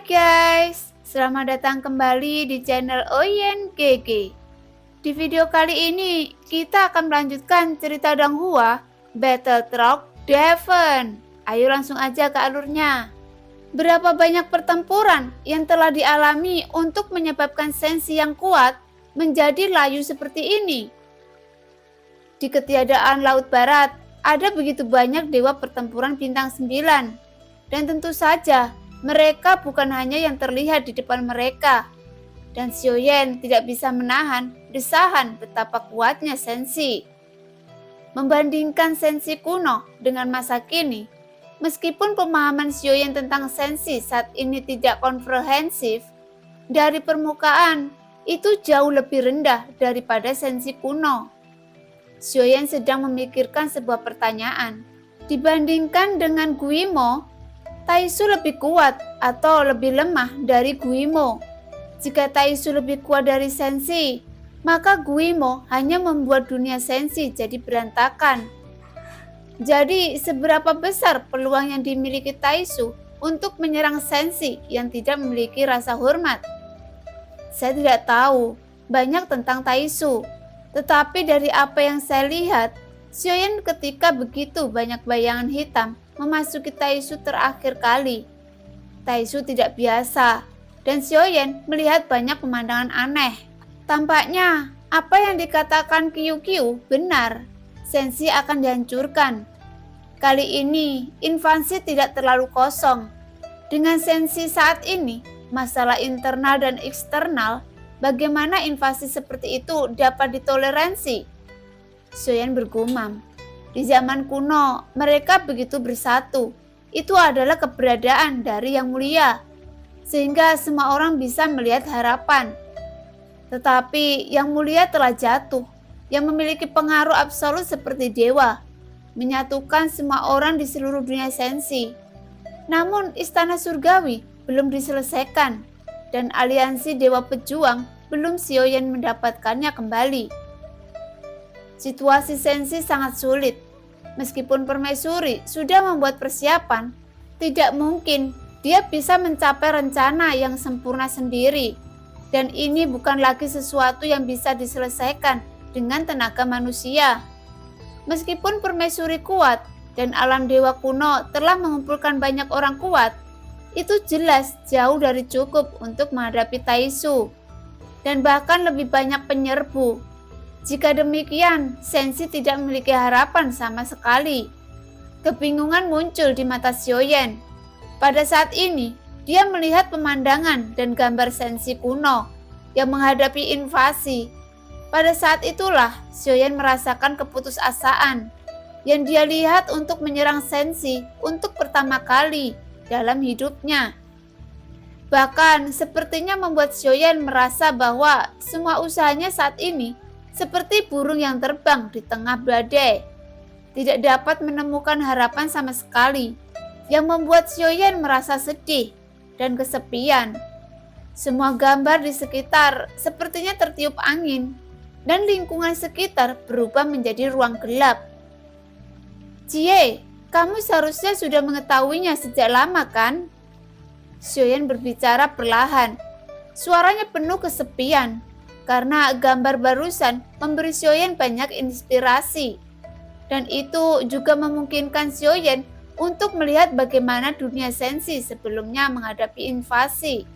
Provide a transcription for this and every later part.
guys, selamat datang kembali di channel Oyen GG. Di video kali ini, kita akan melanjutkan cerita Donghua, Battle Truck Devon. Ayo langsung aja ke alurnya. Berapa banyak pertempuran yang telah dialami untuk menyebabkan sensi yang kuat menjadi layu seperti ini? Di ketiadaan Laut Barat, ada begitu banyak dewa pertempuran bintang 9. Dan tentu saja, mereka bukan hanya yang terlihat di depan mereka, dan Xiaoyan tidak bisa menahan desahan betapa kuatnya sensi. Membandingkan sensi kuno dengan masa kini, meskipun pemahaman Xiaoyan tentang sensi saat ini tidak komprehensif, dari permukaan itu jauh lebih rendah daripada sensi kuno. Xiaoyan sedang memikirkan sebuah pertanyaan. Dibandingkan dengan Guimo, Taisu lebih kuat atau lebih lemah dari Guimo? Jika Taisu lebih kuat dari sensi, maka Guimo hanya membuat dunia sensi jadi berantakan. Jadi, seberapa besar peluang yang dimiliki Taisu untuk menyerang sensi yang tidak memiliki rasa hormat? Saya tidak tahu banyak tentang Taisu, tetapi dari apa yang saya lihat, Xiaoyan ketika begitu banyak bayangan hitam memasuki Taisu terakhir kali. Taisu tidak biasa, dan Xiaoyan melihat banyak pemandangan aneh. Tampaknya, apa yang dikatakan Qiu benar. Sensi akan dihancurkan. Kali ini, invasi tidak terlalu kosong. Dengan sensi saat ini, masalah internal dan eksternal, bagaimana invasi seperti itu dapat ditoleransi? Xiaoyan bergumam. Di zaman kuno, mereka begitu bersatu. Itu adalah keberadaan dari Yang Mulia, sehingga semua orang bisa melihat harapan. Tetapi Yang Mulia telah jatuh, yang memiliki pengaruh absolut seperti dewa, menyatukan semua orang di seluruh dunia sensi. Namun Istana Surgawi belum diselesaikan, dan aliansi Dewa Pejuang belum Xiaoyan mendapatkannya kembali. Situasi sensi sangat sulit. Meskipun permaisuri sudah membuat persiapan, tidak mungkin dia bisa mencapai rencana yang sempurna sendiri. Dan ini bukan lagi sesuatu yang bisa diselesaikan dengan tenaga manusia. Meskipun permaisuri kuat dan alam dewa kuno telah mengumpulkan banyak orang kuat, itu jelas jauh dari cukup untuk menghadapi Taisu. Dan bahkan lebih banyak penyerbu. Jika demikian, sensi tidak memiliki harapan sama sekali. Kebingungan muncul di mata Xiaoyan. Pada saat ini, dia melihat pemandangan dan gambar sensi kuno yang menghadapi invasi. Pada saat itulah, Xiaoyan merasakan keputusasaan yang dia lihat untuk menyerang sensi untuk pertama kali dalam hidupnya. Bahkan, sepertinya membuat Xiaoyan merasa bahwa semua usahanya saat ini seperti burung yang terbang di tengah badai, tidak dapat menemukan harapan sama sekali, yang membuat Xiaoyan merasa sedih dan kesepian. Semua gambar di sekitar sepertinya tertiup angin, dan lingkungan sekitar berubah menjadi ruang gelap. Jie, kamu seharusnya sudah mengetahuinya sejak lama kan? Xiaoyan berbicara perlahan, suaranya penuh kesepian. Karena gambar barusan memberi Xiaoyan banyak inspirasi. Dan itu juga memungkinkan Xiaoyan untuk melihat bagaimana dunia sensi sebelumnya menghadapi invasi.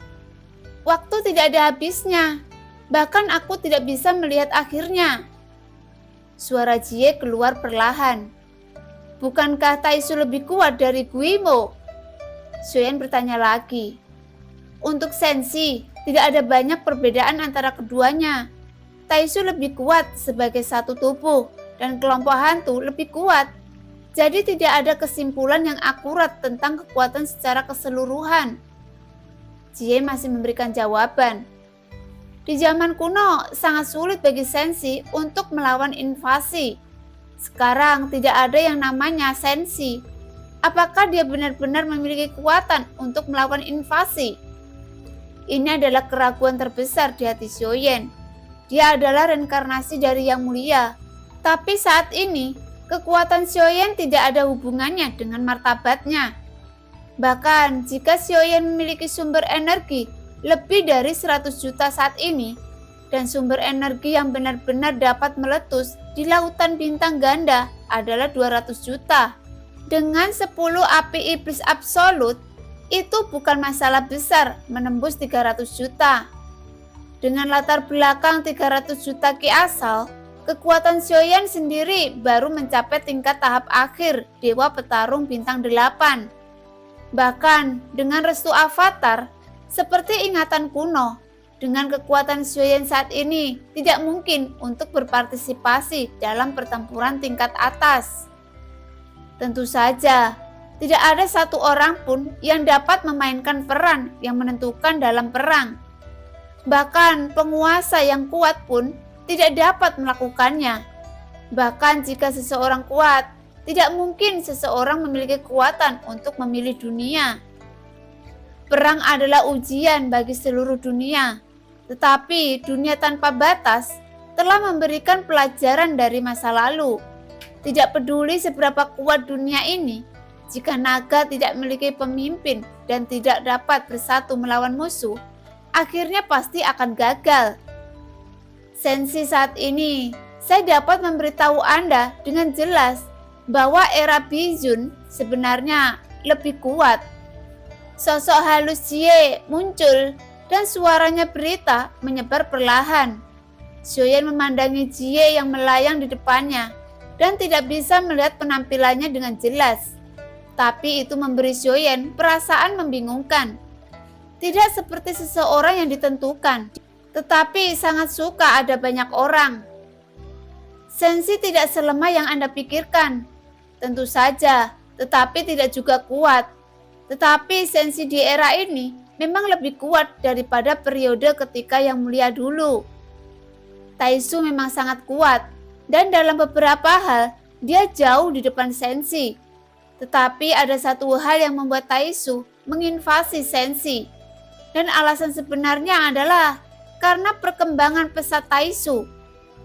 Waktu tidak ada habisnya, bahkan aku tidak bisa melihat akhirnya. Suara Jie keluar perlahan. Bukankah Taisu lebih kuat dari Guimo? Xiaoyan bertanya lagi. Untuk sensi, tidak ada banyak perbedaan antara keduanya. Taisu lebih kuat sebagai satu tubuh dan kelompok hantu lebih kuat. Jadi tidak ada kesimpulan yang akurat tentang kekuatan secara keseluruhan. Jie masih memberikan jawaban. Di zaman kuno sangat sulit bagi sensi untuk melawan invasi. Sekarang tidak ada yang namanya sensi. Apakah dia benar-benar memiliki kekuatan untuk melawan invasi? Ini adalah keraguan terbesar di hati Xiaoyan. Dia adalah reinkarnasi dari Yang Mulia. Tapi saat ini, kekuatan Xiaoyan tidak ada hubungannya dengan martabatnya. Bahkan jika Xiaoyan memiliki sumber energi lebih dari 100 juta saat ini, dan sumber energi yang benar-benar dapat meletus di lautan bintang ganda adalah 200 juta. Dengan 10 api iblis absolut, itu bukan masalah besar menembus 300 juta. Dengan latar belakang 300 juta ki asal, kekuatan Xiaoyan sendiri baru mencapai tingkat tahap akhir Dewa Petarung Bintang 8. Bahkan dengan restu avatar, seperti ingatan kuno, dengan kekuatan Xiaoyan saat ini tidak mungkin untuk berpartisipasi dalam pertempuran tingkat atas. Tentu saja, tidak ada satu orang pun yang dapat memainkan peran yang menentukan dalam perang. Bahkan penguasa yang kuat pun tidak dapat melakukannya. Bahkan jika seseorang kuat, tidak mungkin seseorang memiliki kekuatan untuk memilih dunia. Perang adalah ujian bagi seluruh dunia, tetapi dunia tanpa batas telah memberikan pelajaran dari masa lalu. Tidak peduli seberapa kuat dunia ini, jika naga tidak memiliki pemimpin dan tidak dapat bersatu melawan musuh, akhirnya pasti akan gagal. Sensi saat ini, saya dapat memberitahu Anda dengan jelas bahwa era Bizun sebenarnya lebih kuat. Sosok halus Jie muncul dan suaranya berita menyebar perlahan. Xiaoyan memandangi Jie yang melayang di depannya dan tidak bisa melihat penampilannya dengan jelas. Tapi itu memberi Xiaoyan perasaan membingungkan. Tidak seperti seseorang yang ditentukan, tetapi sangat suka ada banyak orang. Sensi tidak selemah yang Anda pikirkan. Tentu saja, tetapi tidak juga kuat. Tetapi sensi di era ini memang lebih kuat daripada periode ketika yang mulia dulu. Taisu memang sangat kuat, dan dalam beberapa hal dia jauh di depan sensi. Tetapi ada satu hal yang membuat Taisu menginvasi sensi. Dan alasan sebenarnya adalah karena perkembangan pesat Taisu.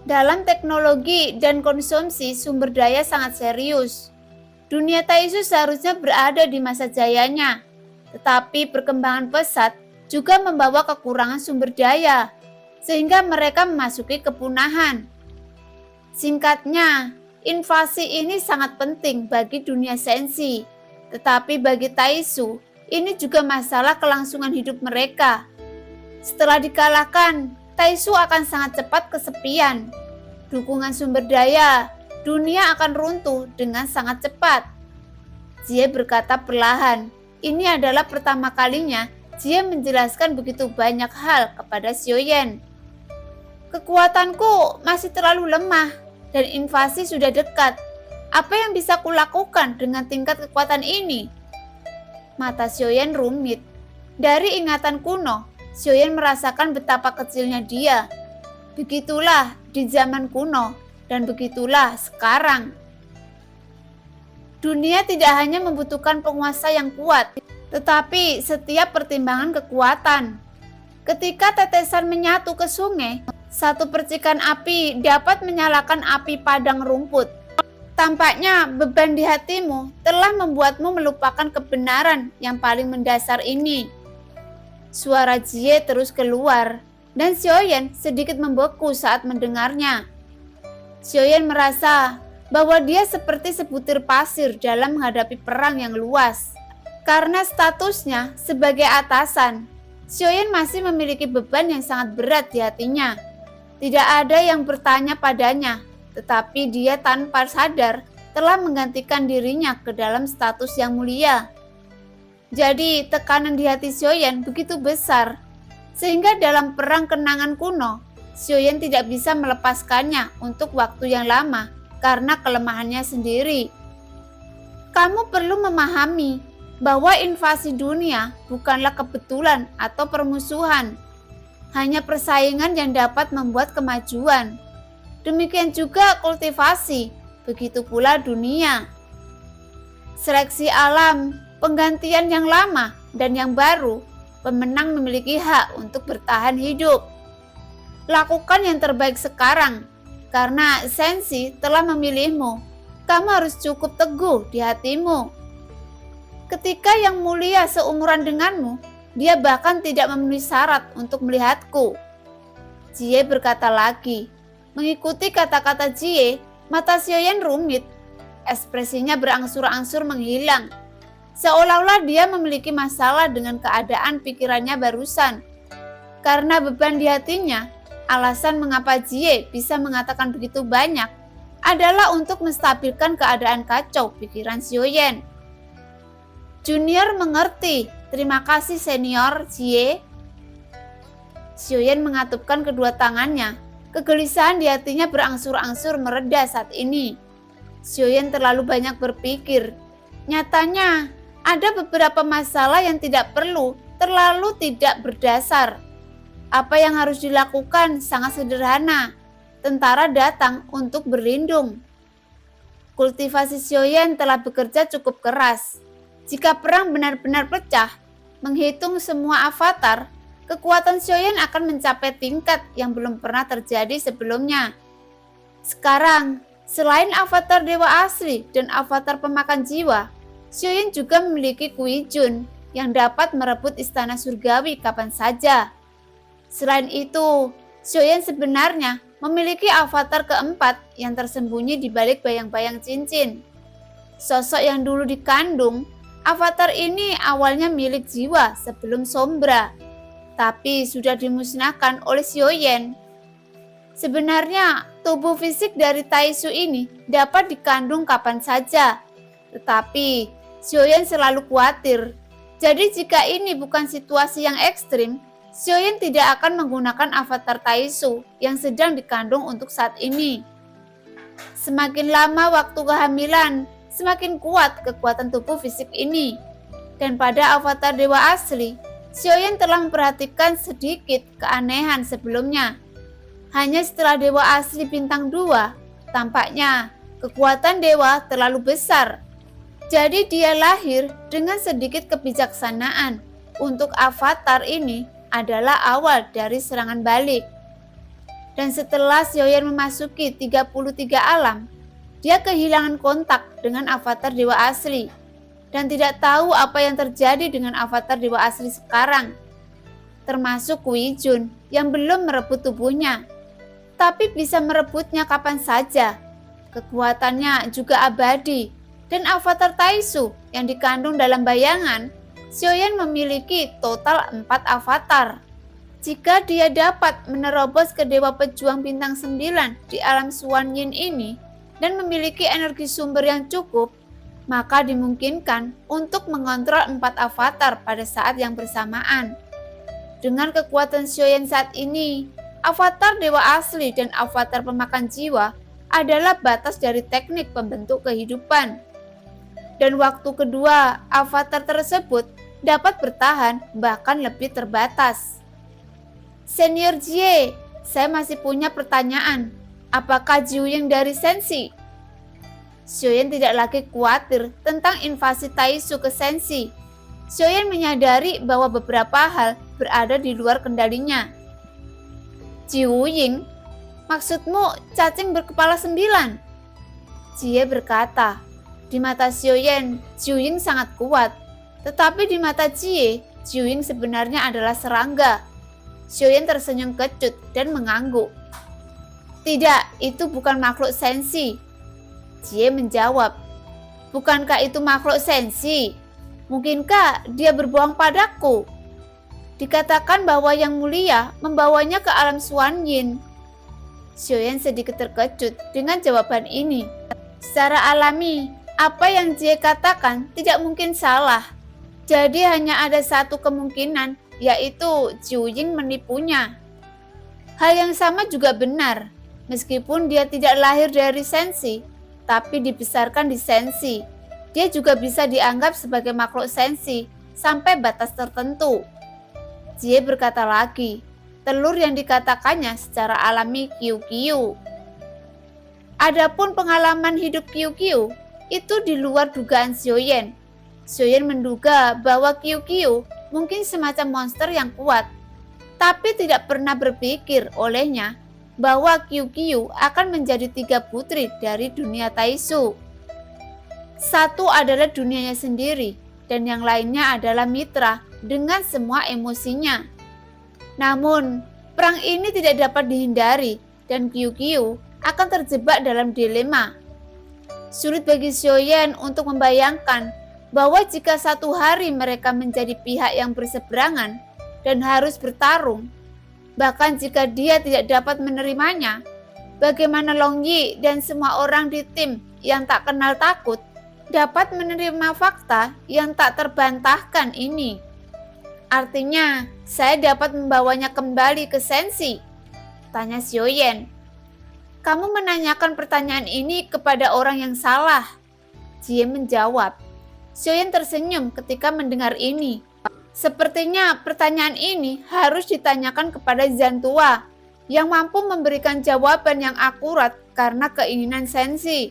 Dalam teknologi dan konsumsi sumber daya sangat serius. Dunia Taisu seharusnya berada di masa jayanya, tetapi perkembangan pesat juga membawa kekurangan sumber daya, sehingga mereka memasuki kepunahan. Singkatnya, invasi ini sangat penting bagi dunia sensi, tetapi bagi Taisu, ini juga masalah kelangsungan hidup mereka. Setelah dikalahkan, Taisu akan sangat cepat kesepian. Dukungan sumber daya, dunia akan runtuh dengan sangat cepat. Jie berkata perlahan. Ini adalah pertama kalinya Jie menjelaskan begitu banyak hal kepada Xiaoyan. Kekuatanku masih terlalu lemah dan invasi sudah dekat. Apa yang bisa kulakukan dengan tingkat kekuatan ini? Mata Xiaoyan rumit. Dari ingatan kuno, Xiaoyan merasakan betapa kecilnya dia. Begitulah di zaman kuno dan begitulah sekarang. Dunia tidak hanya membutuhkan penguasa yang kuat, tetapi setiap pertimbangan kekuatan. Ketika tetesan menyatu ke sungai, satu percikan api dapat menyalakan api padang rumput. Tampaknya beban di hatimu telah membuatmu melupakan kebenaran yang paling mendasar ini. Suara Jie terus keluar, dan Xiaoyan sedikit membeku saat mendengarnya. Xiaoyan merasa bahwa dia seperti sebutir pasir dalam menghadapi perang yang luas. Karena statusnya sebagai atasan, Xiaoyan masih memiliki beban yang sangat berat di hatinya. Tidak ada yang bertanya padanya, tetapi dia tanpa sadar telah menggantikan dirinya ke dalam status yang mulia. Jadi tekanan di hati Xiaoyan begitu besar, sehingga dalam perang kenangan kuno, Xiaoyan tidak bisa melepaskannya untuk waktu yang lama karena kelemahannya sendiri. Kamu perlu memahami bahwa invasi dunia bukanlah kebetulan atau permusuhan, hanya persaingan yang dapat membuat kemajuan. Demikian juga kultivasi, begitu pula dunia. Seleksi alam, penggantian yang lama dan yang baru, pemenang memiliki hak untuk bertahan hidup. Lakukan yang terbaik sekarang, karena sensi telah memilihmu. Kamu harus cukup teguh di hatimu. Ketika yang mulia seumuran denganmu, dia bahkan tidak memenuhi syarat untuk melihatku. Jie berkata lagi. Mengikuti kata-kata Jie, mata Xiaoyan rumit. Ekspresinya berangsur-angsur menghilang. Seolah-olah dia memiliki masalah dengan keadaan pikirannya barusan. Karena beban di hatinya, alasan mengapa Jie bisa mengatakan begitu banyak adalah untuk menstabilkan keadaan kacau pikiran Xiaoyan. Junior mengerti. Terima kasih senior Jie. Xiaoyan mengatupkan kedua tangannya. Kegelisahan di hatinya berangsur-angsur mereda saat ini. Xiaoyan terlalu banyak berpikir. Nyatanya, ada beberapa masalah yang terlalu tidak berdasar. Apa yang harus dilakukan sangat sederhana. Tentara datang untuk berlindung. Kultivasi Xiaoyan telah bekerja cukup keras. Jika perang benar-benar pecah, menghitung semua avatar, kekuatan Xiaoyan akan mencapai tingkat yang belum pernah terjadi sebelumnya. Sekarang, selain avatar dewa asli dan avatar pemakan jiwa, Xiaoyan juga memiliki Kui Jun yang dapat merebut istana surgawi kapan saja. Selain itu, Xiaoyan sebenarnya memiliki avatar keempat yang tersembunyi di balik bayang-bayang cincin. Sosok yang dulu dikandung, avatar ini awalnya milik jiwa sebelum Sombra, tapi sudah dimusnahkan oleh Xiaoyan. Sebenarnya, tubuh fisik dari Taisu ini dapat dikandung kapan saja, tetapi Xiaoyan selalu khawatir. Jadi jika ini bukan situasi yang ekstrim, Xiaoyan tidak akan menggunakan avatar Taisu yang sedang dikandung untuk saat ini. Semakin lama waktu kehamilan, semakin kuat kekuatan tubuh fisik ini. Dan pada avatar dewa asli, Xiaoyan telah memperhatikan sedikit keanehan sebelumnya. Hanya setelah dewa asli bintang 2, tampaknya kekuatan dewa terlalu besar. Jadi dia lahir dengan sedikit kebijaksanaan. Untuk avatar ini adalah awal dari serangan balik. Dan setelah Xiaoyan memasuki 33 alam, dia kehilangan kontak dengan avatar dewa asli dan tidak tahu apa yang terjadi dengan avatar dewa asli sekarang, termasuk Kui Jun yang belum merebut tubuhnya, tapi bisa merebutnya kapan saja. Kekuatannya juga abadi, dan avatar Taisu yang dikandung dalam bayangan, Xiaoyan memiliki total 4 avatar. Jika dia dapat menerobos ke Dewa Pejuang Bintang 9 di alam Xuan Yin ini, dan memiliki energi sumber yang cukup, maka dimungkinkan untuk mengontrol 4 avatar pada saat yang bersamaan. Dengan kekuatan Xiaoyan saat ini, avatar dewa asli dan avatar pemakan jiwa adalah batas dari teknik pembentuk kehidupan. Dan waktu kedua, avatar tersebut dapat bertahan bahkan lebih terbatas. Senior Jie, saya masih punya pertanyaan. Apakah Jiuying dari Sensi? Xiaoyan tidak lagi khawatir tentang invasi Taisu ke Sensi. Xiaoyan menyadari bahwa beberapa hal berada di luar kendalinya. Jiuying, maksudmu cacing berkepala 9? Jie berkata, di mata Xiaoyan, Jiuying sangat kuat. Tetapi di mata Jie, Jiuying sebenarnya adalah serangga. Xiaoyan tersenyum kecut dan mengangguk. Tidak, itu bukan makhluk sensi. Jie menjawab, bukankah itu makhluk sensi? Mungkinkah dia berbohong padaku? Dikatakan bahwa yang mulia membawanya ke alam Xuan Yin. Xiaoyan sedikit terkejut dengan jawaban ini. Secara alami, apa yang Jie katakan tidak mungkin salah. Jadi hanya ada satu kemungkinan, yaitu Jiuying menipunya. Hal yang sama juga benar. Meskipun dia tidak lahir dari sensi, tapi dibesarkan di sensi, dia juga bisa dianggap sebagai makhluk sensi sampai batas tertentu. Jie berkata lagi, telur yang dikatakannya secara alami Qiu-Qiu. Adapun pengalaman hidup Qiu-Qiu itu di luar dugaan Xiaoyan. Xiaoyan menduga bahwa Qiu-Qiu mungkin semacam monster yang kuat, tapi tidak pernah berpikir olehnya bahwa Qiu-Qiu akan menjadi 3 putri dari dunia Taisu. Satu adalah dunianya sendiri, dan yang lainnya adalah mitra dengan semua emosinya. Namun, perang ini tidak dapat dihindari dan Kyukyu akan terjebak dalam dilema. Sulit bagi Xiaoyan untuk membayangkan bahwa jika satu hari mereka menjadi pihak yang berseberangan dan harus bertarung, bahkan jika dia tidak dapat menerimanya, bagaimana Long Yi dan semua orang di tim yang tak kenal takut dapat menerima fakta yang tak terbantahkan ini? Artinya, saya dapat membawanya kembali ke Sensi? Tanya Xiaoyan. Kamu menanyakan pertanyaan ini kepada orang yang salah. Jie menjawab. Xiaoyan tersenyum ketika mendengar ini. Sepertinya pertanyaan ini harus ditanyakan kepada Zhan Tua yang mampu memberikan jawaban yang akurat karena keinginan Sensi.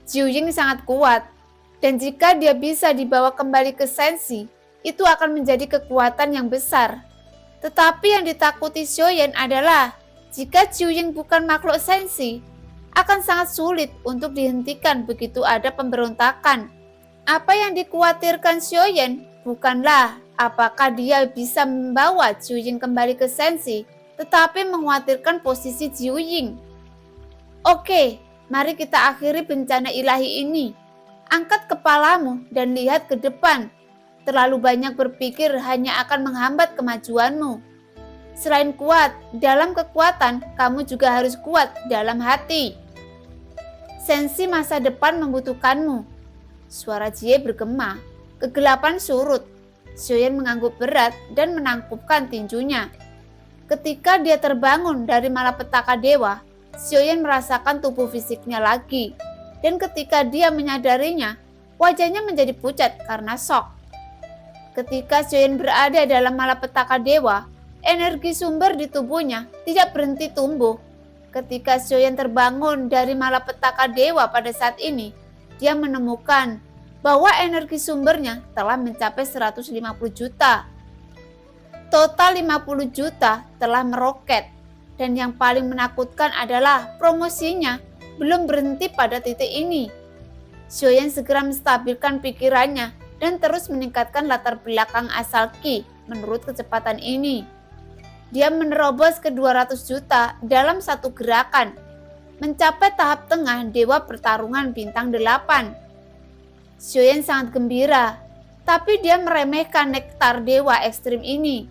Jiu Ying sangat kuat, dan jika dia bisa dibawa kembali ke Sensi, itu akan menjadi kekuatan yang besar. Tetapi yang ditakuti Xiaoyan adalah jika Jiu Ying bukan makhluk Sensi, akan sangat sulit untuk dihentikan begitu ada pemberontakan. Apa yang dikhawatirkan Xiaoyan bukanlah apakah dia bisa membawa Jiu Ying kembali ke Sensi, tetapi mengkhawatirkan posisi Jiu Ying. Oke, mari kita akhiri bencana ilahi ini. Angkat kepalamu dan lihat ke depan. Terlalu banyak berpikir hanya akan menghambat kemajuanmu. Selain kuat dalam kekuatan, kamu juga harus kuat dalam hati. Sensi masa depan membutuhkanmu. Suara Jie bergema. Kegelapan surut. Xiaoyan mengangguk berat dan menangkupkan tinjunya. Ketika dia terbangun dari malapetaka dewa, Xiaoyan merasakan tubuh fisiknya lagi. Dan ketika dia menyadarinya, wajahnya menjadi pucat karena shock. Ketika Xiaoyan berada dalam malapetaka dewa, energi sumber di tubuhnya tidak berhenti tumbuh. Ketika Xiaoyan terbangun dari malapetaka dewa pada saat ini, dia menemukan bahwa energi sumbernya telah mencapai 150 juta. Total 50 juta telah meroket, dan yang paling menakutkan adalah promosinya belum berhenti pada titik ini. Xiaoyan segera menstabilkan pikirannya dan terus meningkatkan latar belakang asal Qi menurut kecepatan ini. Dia menerobos ke 200 juta dalam satu gerakan, mencapai tahap tengah Dewa Pertarungan Bintang 8. Xiaoyan sangat gembira, tapi dia meremehkan nektar Dewa Ekstrim ini.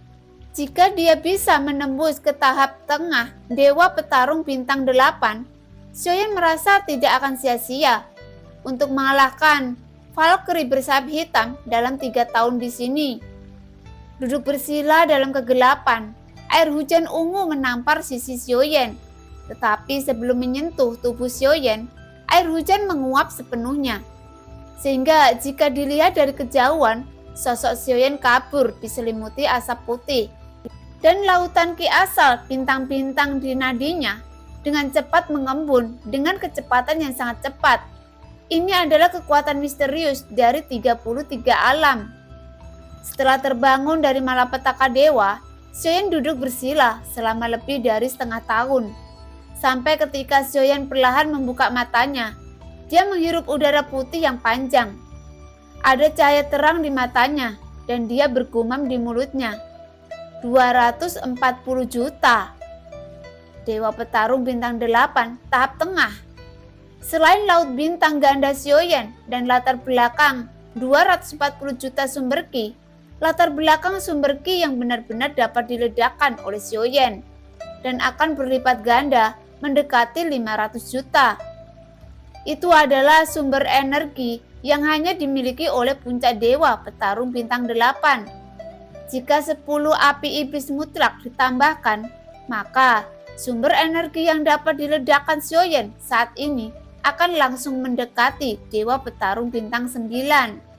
Jika dia bisa menembus ke tahap tengah Dewa Petarung Bintang 8, Xiaoyan merasa tidak akan sia-sia untuk mengalahkan Valkyrie bersayap hitam dalam 3 tahun di sini. Duduk bersila dalam kegelapan, air hujan ungu menampar sisi Xiaoyan. Tetapi sebelum menyentuh tubuh Xiaoyan, air hujan menguap sepenuhnya. Sehingga jika dilihat dari kejauhan, sosok Xiaoyan kabur diselimuti asap putih. Dan lautan Qi asal bintang-bintang di nadinya dengan cepat mengembun dengan kecepatan yang sangat cepat. Ini adalah kekuatan misterius dari 33 alam. Setelah terbangun dari malapetaka dewa, Xiaoyan duduk bersila selama lebih dari setengah tahun. Sampai ketika Xiaoyan perlahan membuka matanya, dia menghirup udara putih yang panjang. Ada cahaya terang di matanya dan dia bergumam di mulutnya. 240 juta. Dewa Petarung Bintang 8 tahap tengah. Selain laut bintang ganda Xiaoyan dan latar belakang 240 juta sumber Qi, latar belakang sumber Qi yang benar-benar dapat diledakkan oleh Xiaoyan dan akan berlipat ganda mendekati 500 juta. Itu adalah sumber energi yang hanya dimiliki oleh puncak Dewa Petarung Bintang 8. Jika 10 api iblis mutlak ditambahkan, maka sumber energi yang dapat diledakkan Xiaoyan saat ini akan langsung mendekati Dewa Petarung Bintang 9.